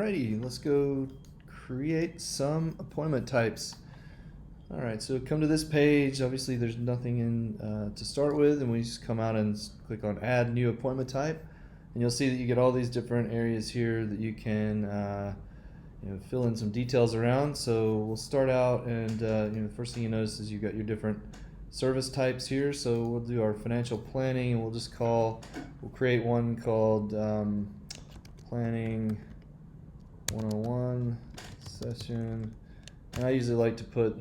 Alrighty, let's go create some appointment types. Alright, so come to this page. Obviously there's nothing in to start with, and we just come out and click on add new appointment type, and you'll see that you get all these different areas here that you can fill in some details around. So we'll start out, and the first thing you notice is you've got your different service types here. So we'll do our financial planning, and we'll create one called planning 101 session, and I usually like to put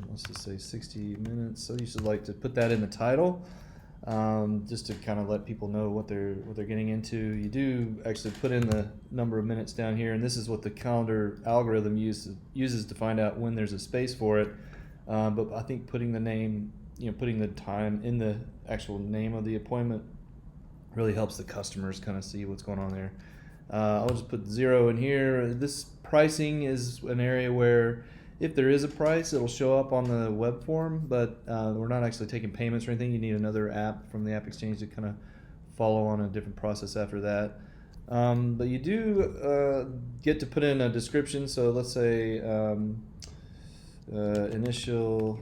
let's just say 60 minutes. So I usually like to put that in the title, just to kind of let people know what they're getting into. You do actually put in the number of minutes down here, and this is what the calendar algorithm uses to find out when there's a space for it. But I think putting the name, putting the time in the actual name of the appointment really helps the customers kind of see what's going on there. I'll just put 0 in here. This pricing is an area where if there is a price, it'll show up on the web form, but we're not actually taking payments or anything. You need another app from the App Exchange to kind of follow on a different process after that. But you do get to put in a description. So let's say initial,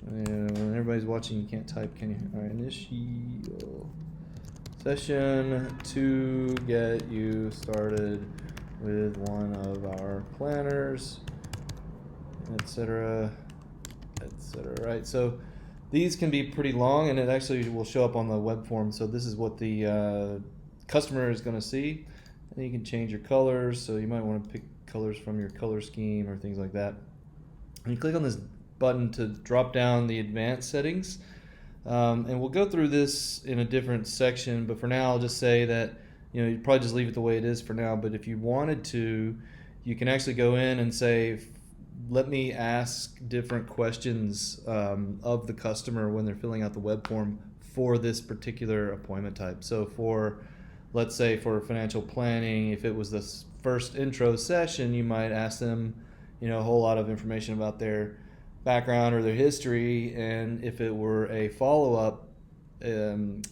when everybody's watching, you can't type, can you? All right, initial session to get you started with one of our planners, etc., etc. Right. So these can be pretty long, and it actually will show up on the web form. So this is what the customer is going to see, and you can change your colors. So you might want to pick colors from your color scheme or things like that. And you click on this button to drop down the advanced settings, and we'll go through this in a different section, but for now I'll just say that you probably just leave it the way it is for now. But if you wanted to, you can actually go in and say, let me ask different questions of the customer when they're filling out the web form for this particular appointment type. So let's say for financial planning, if it was the first intro session, you might ask them a whole lot of information about their background or their history, and if it were a follow-up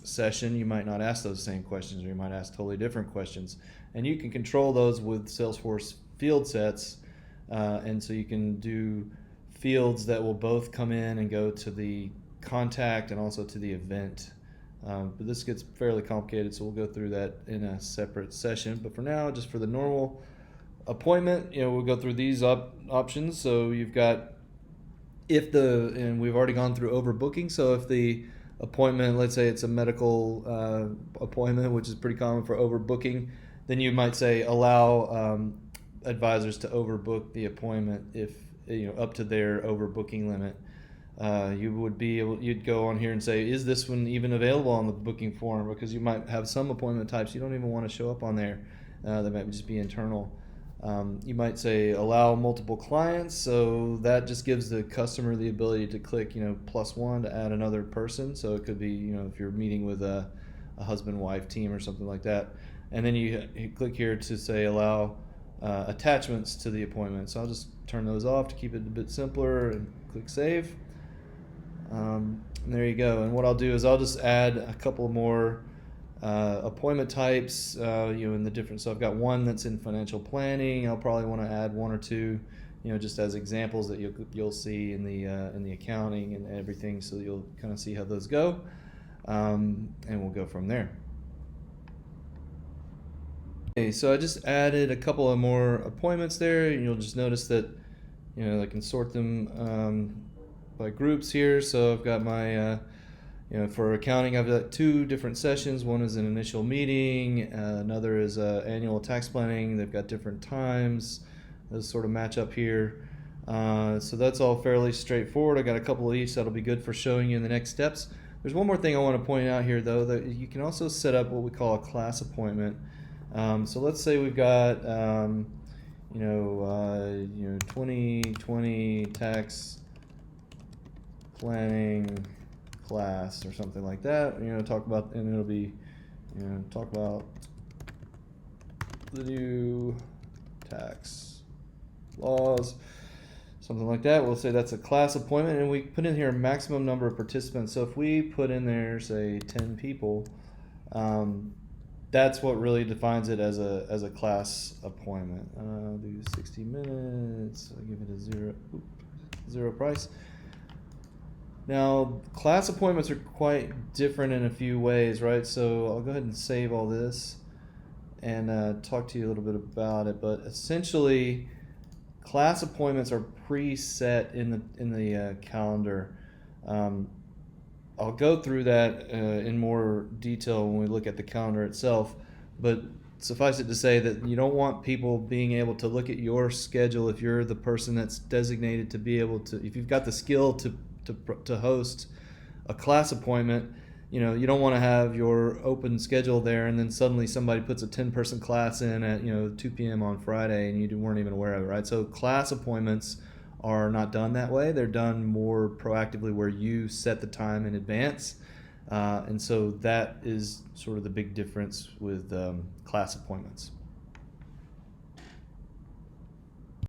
session, you might not ask those same questions, or you might ask totally different questions. And you can control those with Salesforce field sets, and so you can do fields that will both come in and go to the contact and also to the event. But this gets fairly complicated, so we'll go through that in a separate session. But for now, just for the normal appointment, we'll go through these options. So you've got and we've already gone through overbooking. So if the appointment, let's say it's a medical appointment, which is pretty common for overbooking, then you might say allow advisors to overbook the appointment if up to their overbooking limit. You'd go on here and say, is this one even available on the booking form? Because you might have some appointment types you don't even want to show up on there. That might just be internal. You might say allow multiple clients, so that just gives the customer the ability to click +1 to add another person. So it could be if you're meeting with a husband-wife team or something like that. And then you click here to say allow attachments to the appointment. So I'll just turn those off to keep it a bit simpler and click save. And there you go. And what I'll do is I'll just add a couple more appointment types, in the different. So I've got one that's in financial planning. I'll probably want to add one or two, just as examples that you'll see in the accounting and everything. So you'll kind of see how those go, and we'll go from there. Okay, so I just added a couple of more appointments there, and you'll just notice that I can sort them by groups here. So I've got my for accounting, I've got 2 different sessions. One is an initial meeting, another is annual tax planning. They've got different times. Those sort of match up here. So that's all fairly straightforward. I got a couple of each that'll be good for showing you in the next steps. There's one more thing I want to point out here, though, that you can also set up what we call a class appointment. So let's say we've got 2020 tax planning class or something like that. Talk about, and it'll be talk about the new tax laws, something like that. We'll say that's a class appointment, and we put in here a maximum number of participants. So if we put in there, say 10 people, That's what really defines it as a class appointment. I'll do 60 minutes. I'll give it a zero price. Now, class appointments are quite different in a few ways, right? So I'll go ahead and save all this and talk to you a little bit about it. But essentially, class appointments are preset in the calendar. I'll go through that in more detail when we look at the calendar itself, but suffice it to say that you don't want people being able to look at your schedule if you're the person that's designated to be able to, if you've got the skill to host a class appointment. You don't want to have your open schedule there and then suddenly somebody puts a 10-person class in at 2 p.m. on Friday and you weren't even aware of it, right? So class appointments are not done that way. They're done more proactively where you set the time in advance. And so that is sort of the big difference with class appointments.